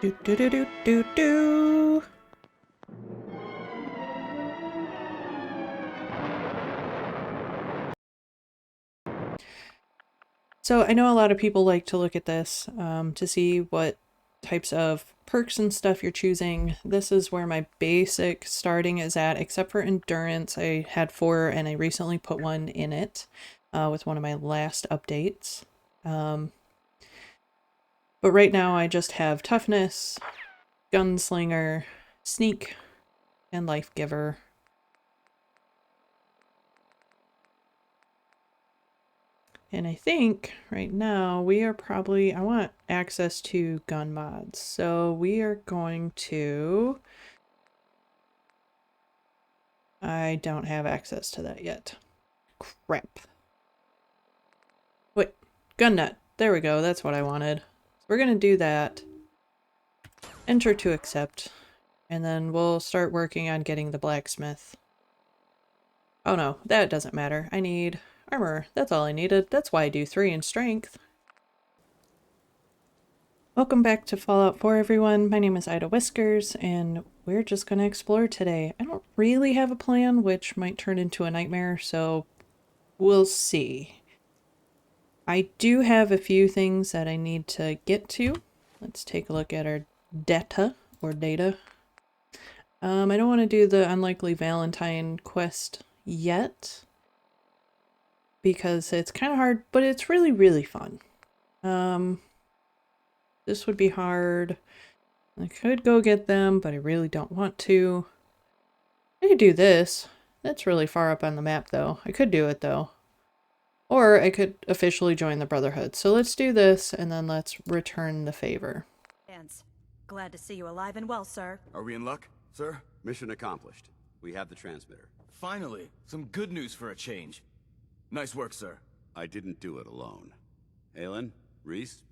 Do do do do do do. So I know a lot of people like to look at this to see what types of perks and stuff you're choosing. This is where my basic starting is at, except for endurance. I had 4 and I recently put 1 in it with one of my last updates. But right now I just have toughness, gunslinger, sneak, and life giver. And I think right now we are probably, I want access to gun mods. So we are going to, I don't have access to that yet. Crap. Wait, gun nut. There we go. That's what I wanted. So we're going to do that. Enter to accept. And then we'll start working on getting the blacksmith. Oh no, that doesn't matter. I need armor. That's all I needed. That's why I do 3 in strength. Welcome back to Fallout 4, everyone. My name is Ida Whiskers, and we're just going to explore today. I don't really have a plan, which might turn into a nightmare, so we'll see. I do have a few things that I need to get to. Let's take a look at our data, or data. I don't want to do the Unlikely Valentine quest yet, because it's kind of hard, but it's really, really fun. This would be hard. I could go get them, but I really don't want to. I could do this. That's really far up on the map, though. I could do it, though. Or I could officially join the Brotherhood. So let's do this, and then let's return the favor. Glad to see you alive and well, sir. Are we in luck, sir? Mission accomplished. We have the transmitter. Finally, some good news for a change. Nice work, sir. I didn't do it alone. Haylen, Rys,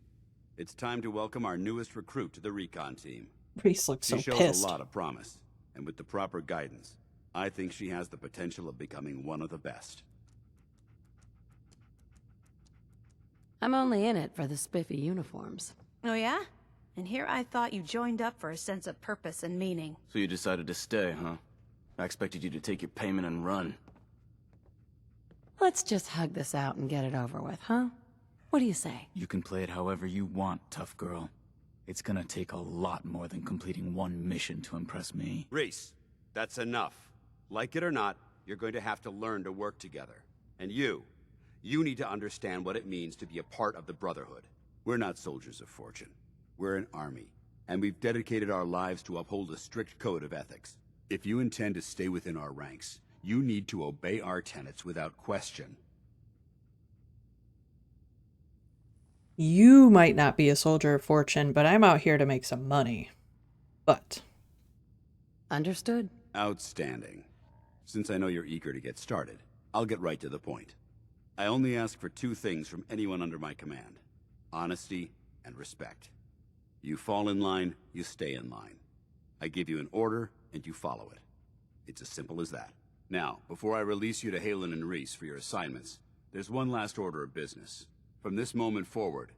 it's time to welcome our newest recruit to the recon team. Rys looks so pissed. She shows a lot of promise, and with the proper guidance, I think she has the potential of becoming one of the best. I'm only in it for the spiffy uniforms. Oh yeah? And here I thought you joined up for a sense of purpose and meaning. So you decided to stay, huh? I expected you to take your payment and run. Let's just hug this out and get it over with, huh? What do you say? You can play it however you want, tough girl. It's gonna take a lot more than completing 1 mission to impress me. Rys, that's enough. Like it or not, you're going to have to learn to work together. And you need to understand what it means to be a part of the Brotherhood. We're not soldiers of fortune. We're an army, and we've dedicated our lives to uphold a strict code of ethics. If you intend to stay within our ranks, you need to obey our tenets without question. You might not be a soldier of fortune, but I'm out here to make some money. But. Understood. Outstanding. Since I know you're eager to get started, I'll get right to the point. I only ask for 2 things from anyone under my command: honesty and respect. You fall in line, you stay in line. I give you an order, and you follow it. It's as simple as that. Now, before I release you to Haylen and Rys for your assignments, there's one last order of business. From this moment forward,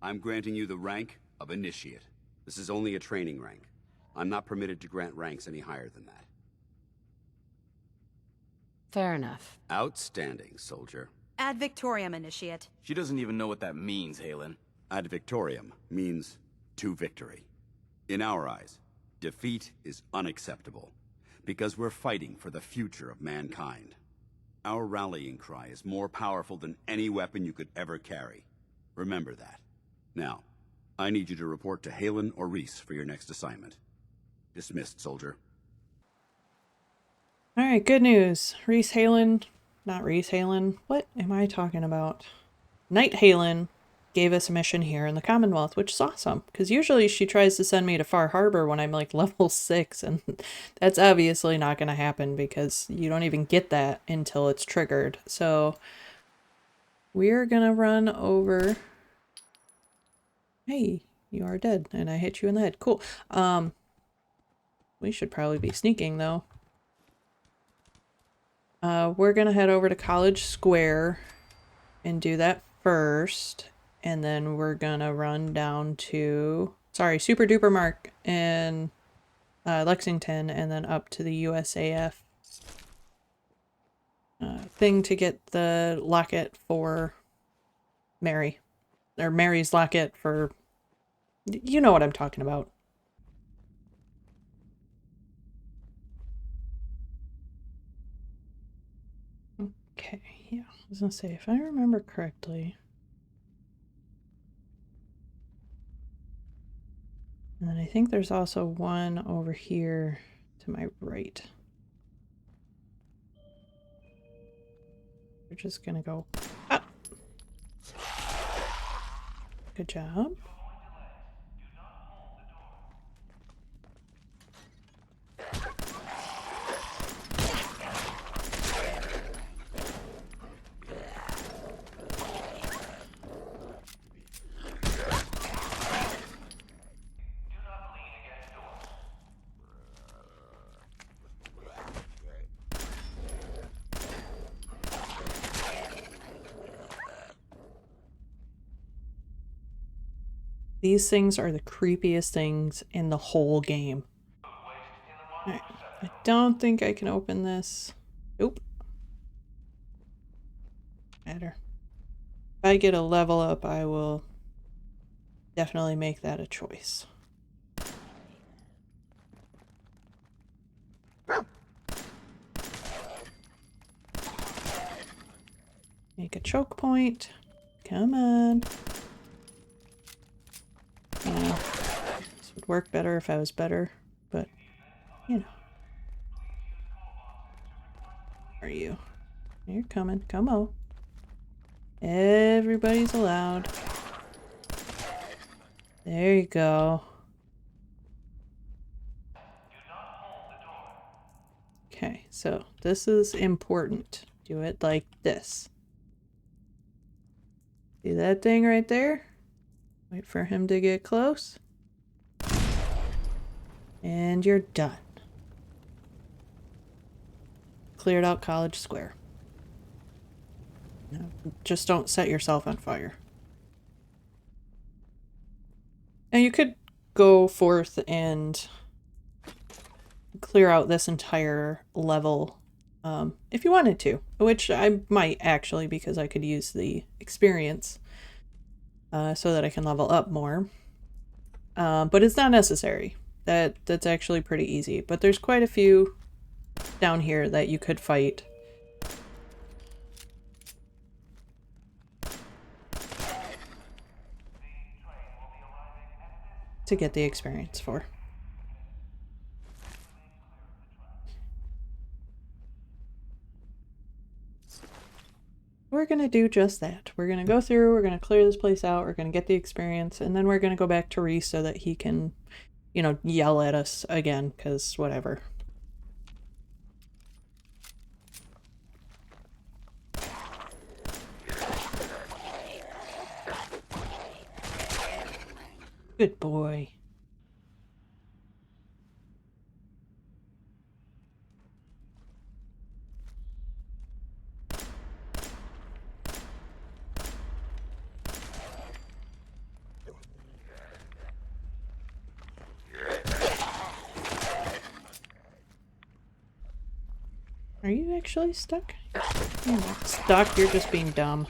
I'm granting you the rank of Initiate. This is only a training rank. I'm not permitted to grant ranks any higher than that. Fair enough. Outstanding, soldier. Ad Victoriam, Initiate. She doesn't even know what that means, Haylen. Ad Victoriam means to victory. In our eyes, defeat is unacceptable, because we're fighting for the future of mankind. Our rallying cry is more powerful than any weapon you could ever carry. Remember that. Now, I need you to report to Haylen or Rys for your next assignment. Dismissed, soldier. Alright, good news. Rys Haylen, not Rys Haylen. What am I talking about? Knight Haylen gave us a mission here in the Commonwealth, which is awesome, because usually she tries to send me to Far Harbor when I'm like level 6, and that's obviously not going to happen because you don't even get that until it's triggered. So we're going to run over. Hey, you are dead, and I hit you in the head. Cool. We should probably be sneaking, though. We're going to head over to College Square and do that first. And then we're gonna run down to sorry, Super Duper Mark in Lexington, and then up to the USAF thing to get the locket for Mary. Or Mary's locket for... You know what I'm talking about. Okay, yeah. I was gonna say, if I remember correctly... And then I think there's also one over here to my right. We're just gonna go up. Good job. These things are the creepiest things in the whole game. Alright, I don't think I can open this. Nope. Matter. If I get a level up, I will definitely make that a choice. Make a choke point. Come on. This would work better if I was better, but you know. Are you? You're coming. Come on. Everybody's allowed. There you go. Okay, so this is important. Do it like this. See that thing right there? Wait for him to get close. And you're done. Cleared out College Square. No, just don't set yourself on fire. Now you could go forth and clear out this entire level if you wanted to, which I might actually, because I could use the experience so that I can level up more. But it's not necessary. That's actually pretty easy. But there's quite a few down here that you could fight. To get the experience for. We're gonna do just that. We're gonna go through, we're gonna clear this place out, we're gonna get the experience, and then we're gonna go back to Rhys so that he can, you know, yell at us again, because whatever. Good boy. Are you actually stuck? You're not stuck, you're just being dumb.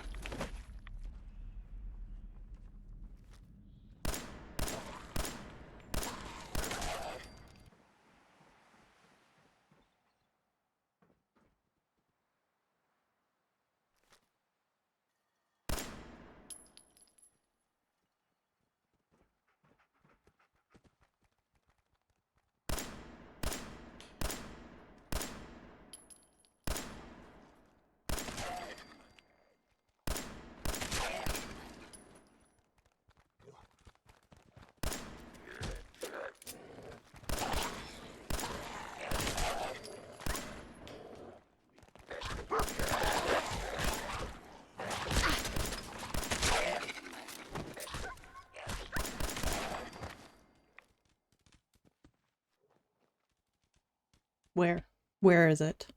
Where? Where is it?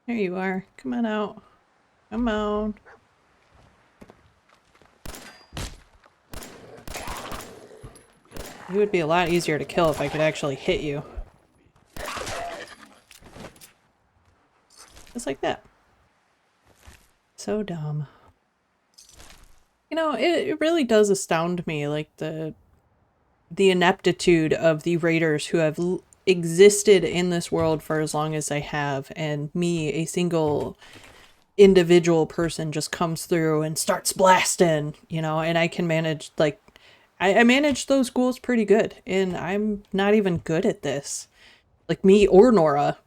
There you are. Come on out. Come on. You would be a lot easier to kill if I could actually hit you. Just like that. So dumb. You know, it really does astound me, like the ineptitude of the raiders who have existed in this world for as long as they have, and me, a single individual person, just comes through and starts blasting, you know, and I can manage, like, I manage those ghouls pretty good, and I'm not even good at this. Like, me or Nora.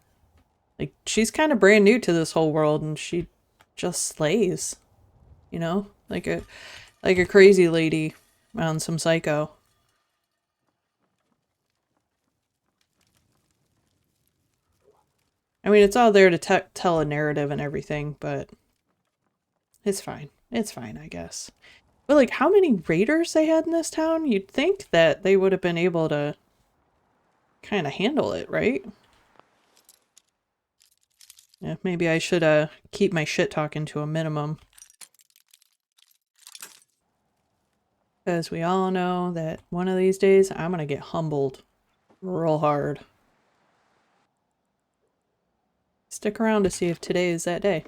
Like, she's kind of brand new to this whole world, and she just slays, you know? Like a crazy lady on some Psycho. I mean, it's all there to tell a narrative and everything, but it's fine. It's fine, I guess. But, like, how many raiders they had in this town? You'd think that they would have been able to kind of handle it, right? Yeah, maybe I should keep my shit talking to a minimum. Because we all know that one of these days I'm gonna get humbled real hard. Stick around to see if today is that day.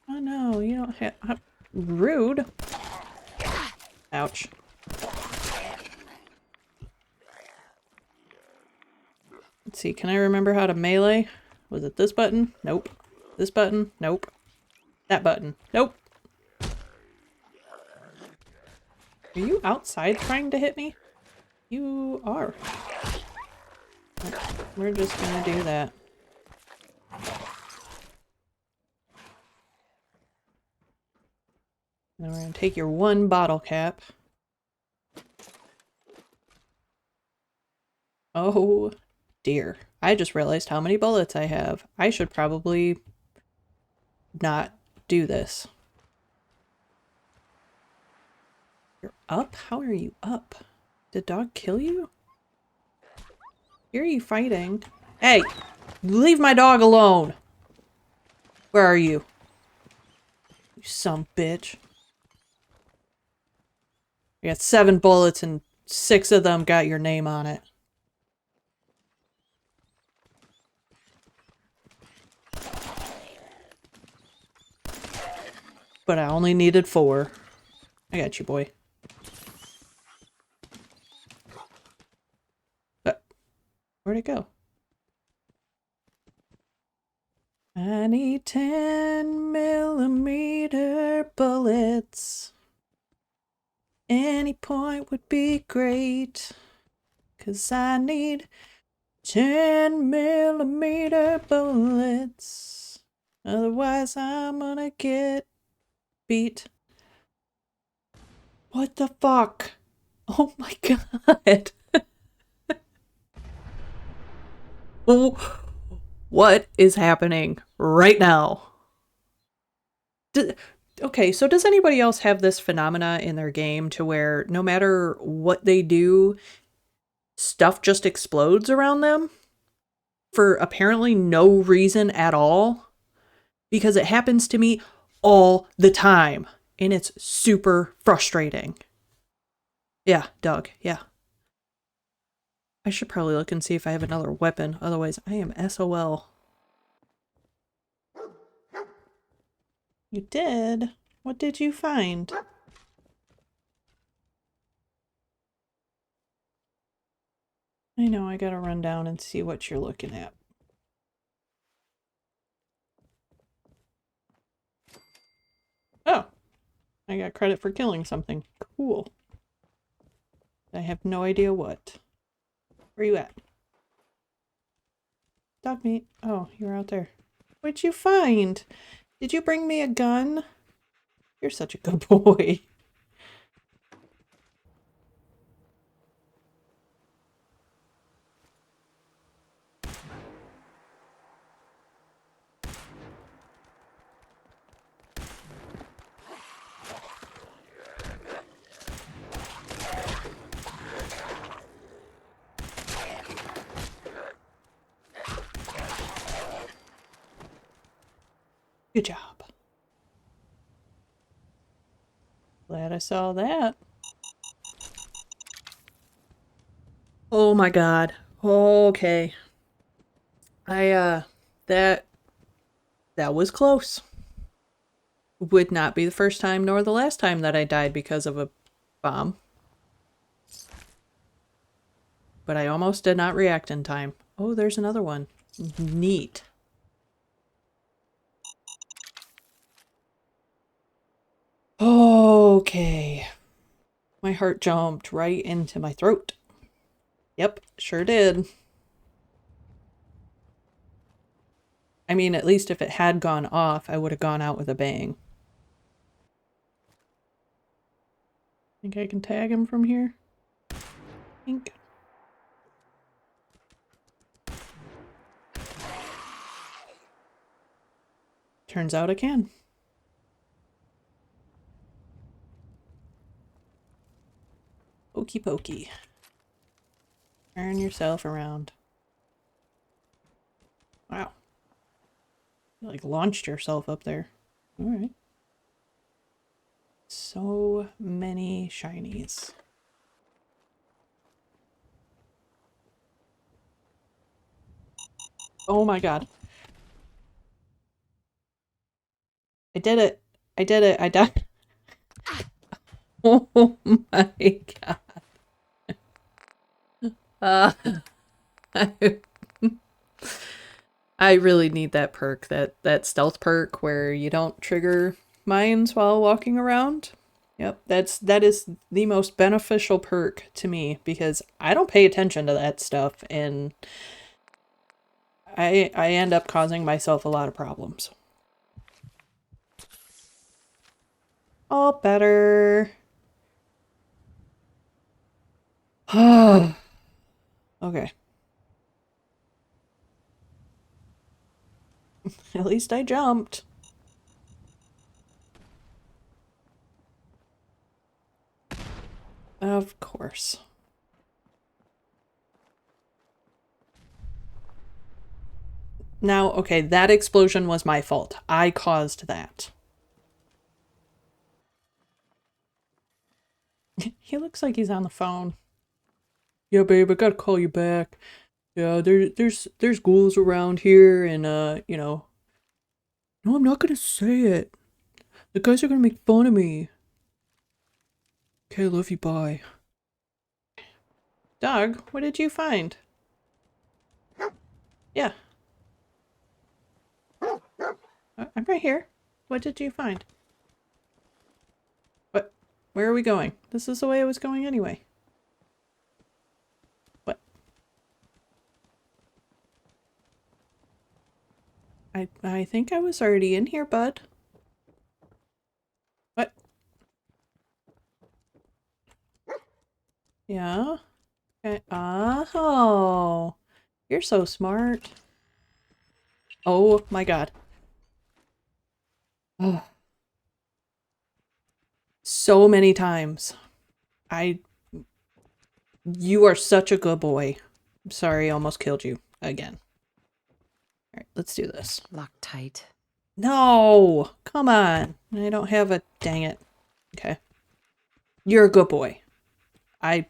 Oh no, you don't have... rude. Ouch. Let's see, can I remember how to melee? Was it this button? Nope. This button? Nope. That button? Nope. Are you outside trying to hit me? You are. We're just gonna do that. Then we're gonna take your one bottle cap. Oh dear. I just realized how many bullets I have. I should probably not do this. You're up? How are you up? Did dog kill you? Hear you fighting. Hey! Leave my dog alone! Where are you? You some bitch. I got 7 bullets and 6 of them got your name on it. But I only needed 4. I got you, boy. Where'd it go? I need 10mm bullets. Any point would be great. 'Cause I need 10mm bullets. Otherwise I'm gonna get beat. What the fuck? Oh my god. Oh, what is happening right now? Okay, so does anybody else have this phenomena in their game to where no matter what they do, stuff just explodes around them? For apparently no reason at all? Because it happens to me all the time, and it's super frustrating. Yeah, Doug, yeah. I should probably look and see if I have another weapon, otherwise I am SOL. You did? What did you find? I know, I gotta run down and see what you're looking at. Oh! I got credit for killing something. Cool. I have no idea what. Where you at? Dog meat. Oh, you're out there. What'd you find? Did you bring me a gun? You're such a good boy. Good job. Glad I saw that. Oh my god. Okay. That was close. Would not be the first time nor the last time that I died because of a bomb. But I almost did not react in time. Oh, there's another one. Neat. Okay. My heart jumped right into my throat. Yep, sure did. I mean, at least if it had gone off, I would have gone out with a bang. Think I can tag him from here? Think. Turns out I can. Okey pokey. Turn yourself around. Wow. You like launched yourself up there. Alright. So many shinies. Oh my god. I did it. I did it. I died. Oh my god. I, I really need that perk, that stealth perk where you don't trigger mines while walking around. Yep, that is the most beneficial perk to me because I don't pay attention to that stuff and I end up causing myself a lot of problems. All better. Okay. At least I jumped. Of course. Now, okay, that explosion was my fault. I caused that. He looks like he's on the phone. Yeah, babe, I gotta call you back. Yeah, there's ghouls around here and you know. No, I'm not gonna say it. The guys are gonna make fun of me. Okay, love you, bye. Dog, what did you find? Yeah. I'm right here. What did you find? What? Where are we going? This is the way I was going anyway. What? I think I was already in here, bud. What? Yeah? Okay. Oh. You're so smart. Oh my god. Oh. So many times. You are such a good boy. I'm sorry I almost killed you again. Alright, let's do this. Locked tight. No! Come on. I don't have a... Dang it. Okay. You're a good boy. I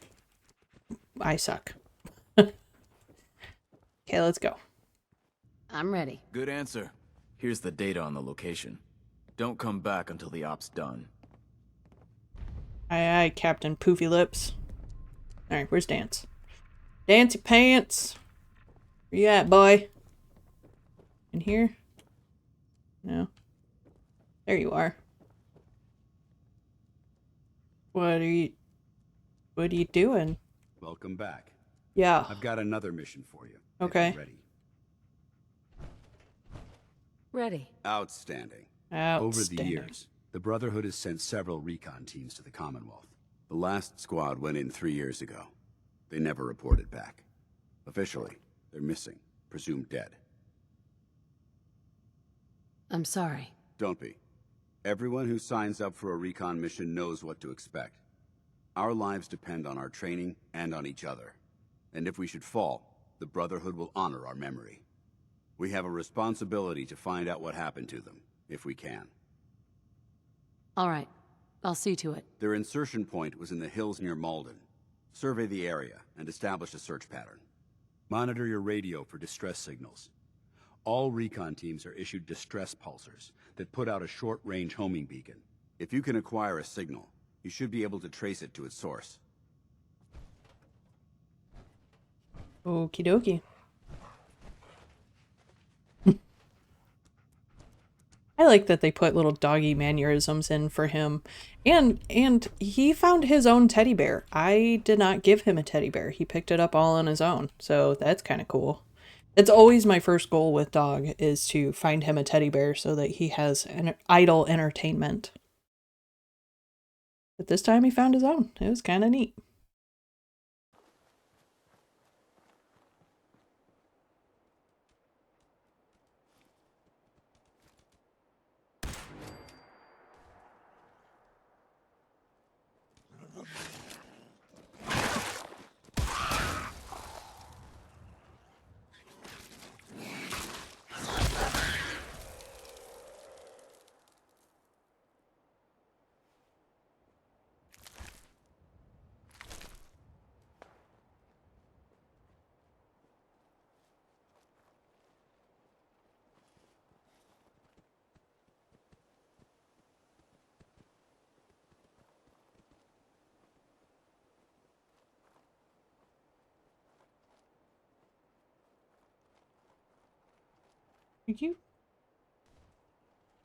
suck. Okay, let's go. I'm ready. Good answer. Here's the data on the location. Don't come back until the op's done. Aye, aye, Captain Poofy Lips. Alright, where's Dance? Dancy Pants! Where you at, boy? In here? No. There you are. What are you doing? Welcome back. Yeah. I've got another mission for you. if Okay. you're ready. Ready. Outstanding. Outstanding. Over the years, the Brotherhood has sent several recon teams to the Commonwealth. The last squad went in 3 years ago. They never reported back. Officially, they're missing, presumed dead. I'm sorry. Don't be. Everyone who signs up for a recon mission knows what to expect. Our lives depend on our training and on each other. And if we should fall, the Brotherhood will honor our memory. We have a responsibility to find out what happened to them, if we can. All right. I'll see to it. Their insertion point was in the hills near Malden. Survey the area and establish a search pattern. Monitor your radio for distress signals. All recon teams are issued distress pulsers that put out a short-range homing beacon. If you can acquire a signal, you should be able to trace it to its source. Okie dokie. I like that they put little doggy mannerisms in for him. And he found his own teddy bear. I did not give him a teddy bear. He picked it up all on his own. So that's kind of cool. It's always my first goal with dog is to find him a teddy bear so that he has an idle entertainment. But this time he found his own. It was kind of neat.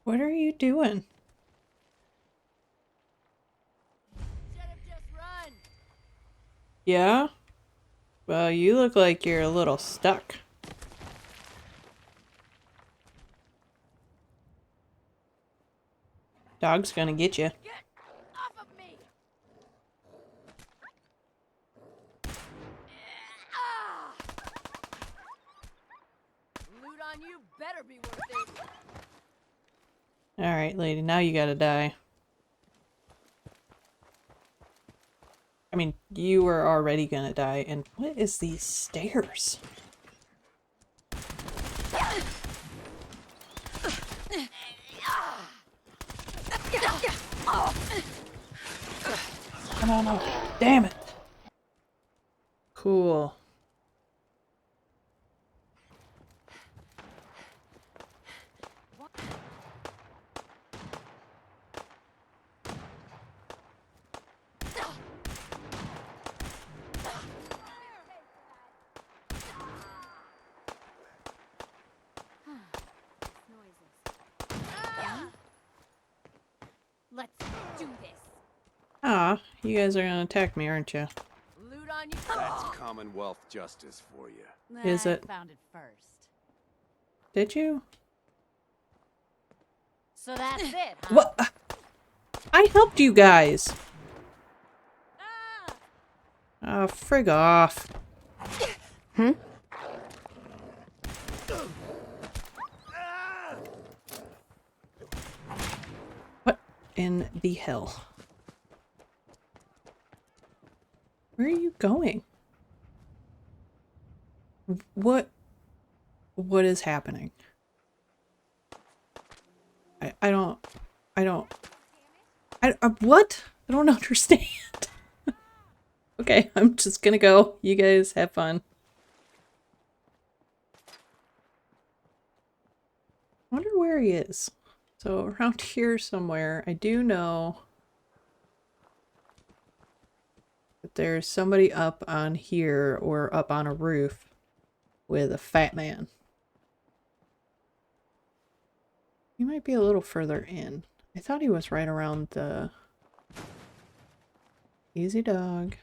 What are you doing? Yeah? Well, you look like you're a little stuck. Dog's gonna get you. Get off of me! Loot on you better be worth it. Alright, lady, now you gotta die. I mean, you were already gonna die, and what is these stairs? No. Damn it! Cool. Let's do this. Ah, you guys are gonna attack me, aren't you? Loot on you. That's Commonwealth justice for you. Is it? Found it first. Did you? So that's it, huh? What? I helped you guys! Ah, frig off. What in the hell? Where are you going? What is happening? What? I don't understand. Okay, I'm just gonna go. You guys have fun. I wonder where he is. So around here somewhere, I do know that there's somebody up on here or up on a roof with a fat man. He might be a little further in. I thought he was right around the... Easy dog.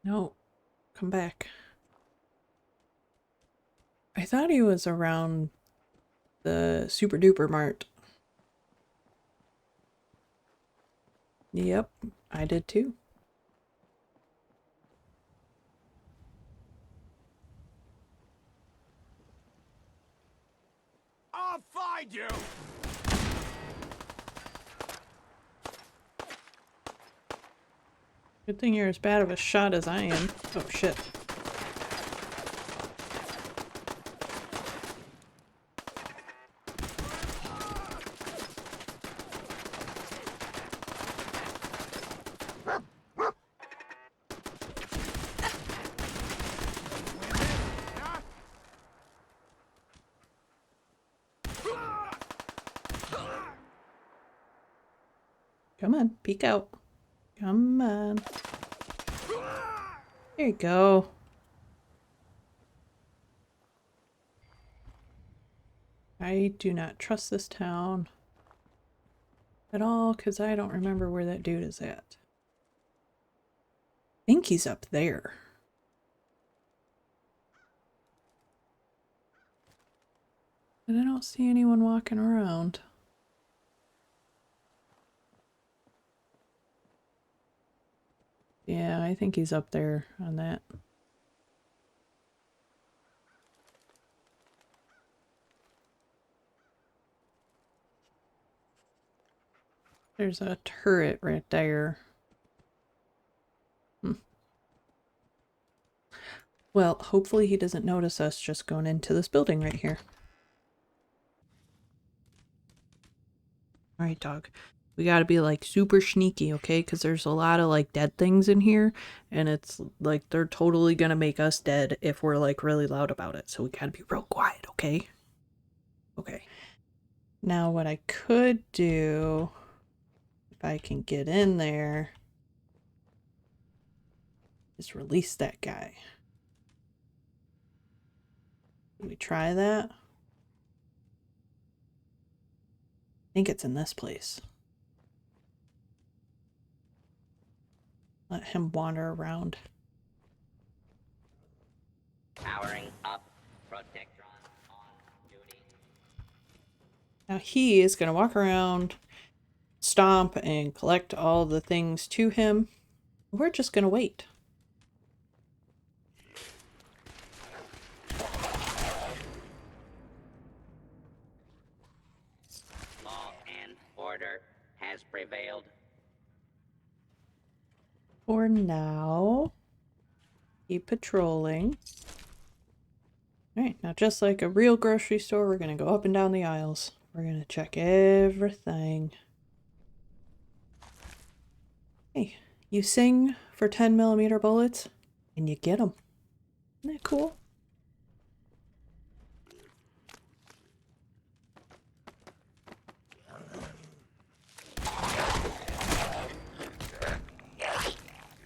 No, come back. I thought he was around the Super Duper Mart. Yep, I did too. I'll find you! Good thing you're as bad of a shot as I am. Oh shit. Come on, peek out. Come on. There you go. I do not trust this town at all because I don't remember where that dude is at. I think he's up there. But I don't see anyone walking around. Yeah, I think he's up there on that. There's a turret right there. Well, hopefully he doesn't notice us just going into this building right here. Alright, dog. We gotta be like super sneaky, okay? Because there's a lot of like dead things in here. And it's like they're totally gonna make us dead if we're like really loud about it. So we gotta be real quiet, okay? Okay. Now what I could do, if I can get in there, is release that guy. Can we try that? I think it's in this place. Let him wander around. Powering up. Protectron on duty. Now he is going to walk around, stomp, and collect all the things to him. We're just going to wait. Law and order has prevailed. For now, keep patrolling. Alright, now just like a real grocery store, we're going to go up and down the aisles. We're going to check everything. Hey, you sing for 10mm bullets, and you get them. Isn't that cool?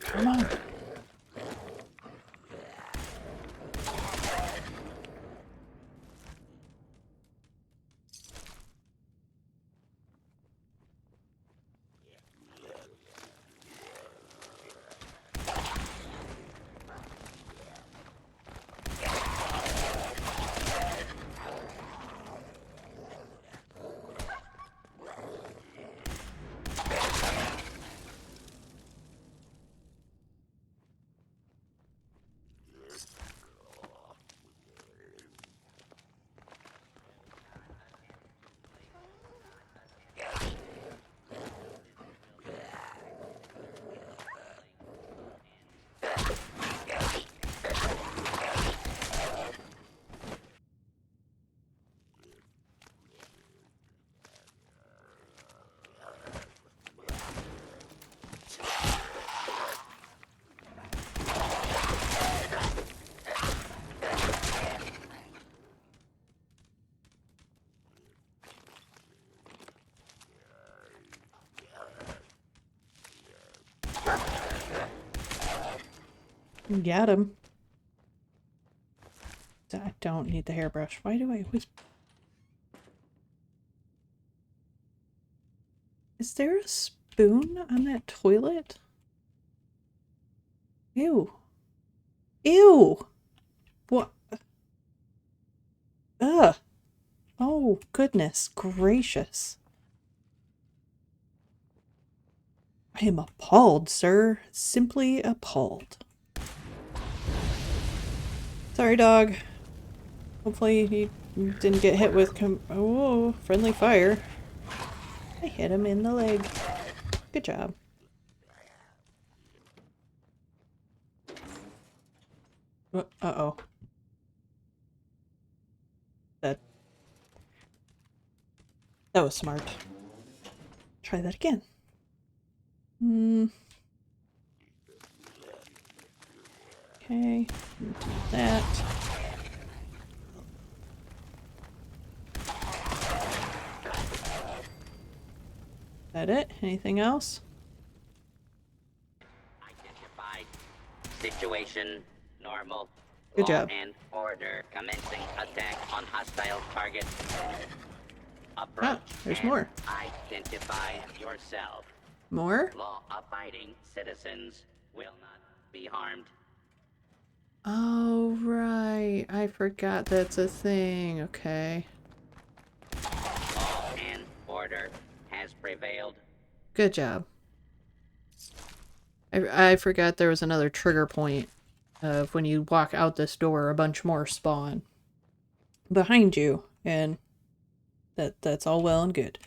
Come on. Got him. I don't need the hairbrush. Why do I always... Is there a spoon on that toilet? Ew. Ew! What? Ugh. Oh, goodness gracious. I am appalled, sir. Simply appalled. Sorry, dog. Hopefully he didn't get hit with oh, friendly fire. I hit him in the leg. Good job. Uh-oh. That was smart. Try that again. Okay, do that. That it? Anything else? Identified. Situation normal. Good Law job. and order. Commencing attack on hostile target. Approach there's and more. identify yourself. More? Law-abiding citizens will not be harmed. Oh, right. I forgot that's a thing. Okay. Law and order has prevailed. Good job. I forgot there was another trigger point of when you walk out this door, a bunch more spawn behind you, and that's all well and good.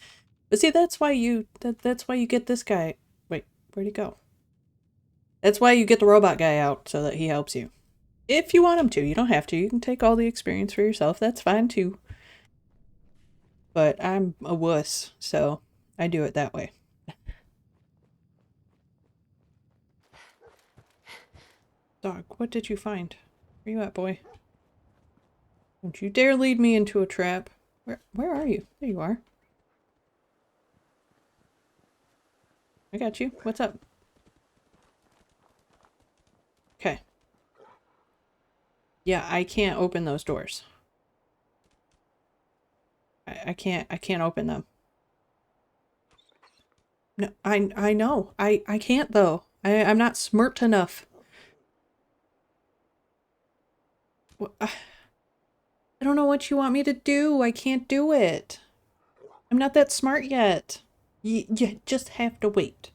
But see, that's why you get this guy. Wait, where'd he go? That's why you get the robot guy out, so that he helps you. If you want him to, you don't have to. You can take all the experience for yourself. That's fine too. But I'm a wuss, so I do it that way. Dog, what did you find? Where you at, boy? Don't you dare lead me into a trap. Where are you? There you are. I got you. What's up? Okay. Yeah, I can't open those doors. I can't open them. No, I know. I can't though. I'm not smart enough. I don't know what you want me to do. I can't do it. I'm not that smart yet. You just have to wait.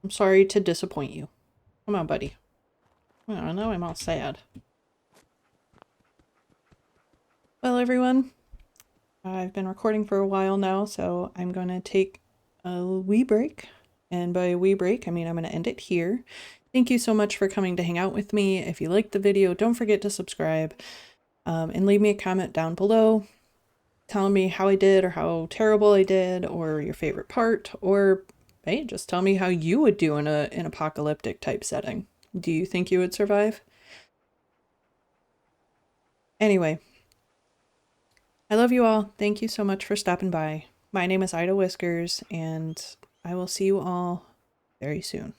I'm sorry to disappoint you. Come on, buddy. Well, now I'm all sad. Well, everyone, I've been recording for a while now, so I'm going to take a wee break. And by a wee break, I mean I'm going to end it here. Thank you so much for coming to hang out with me. If you liked the video, don't forget to subscribe and leave me a comment down below telling me how I did or how terrible I did or your favorite part, or hey, just tell me how you would do in an apocalyptic type setting. Do you think you would survive? Anyway, I love you all. Thank you so much for stopping by. My name is Ida Whiskers, and I will see you all very soon.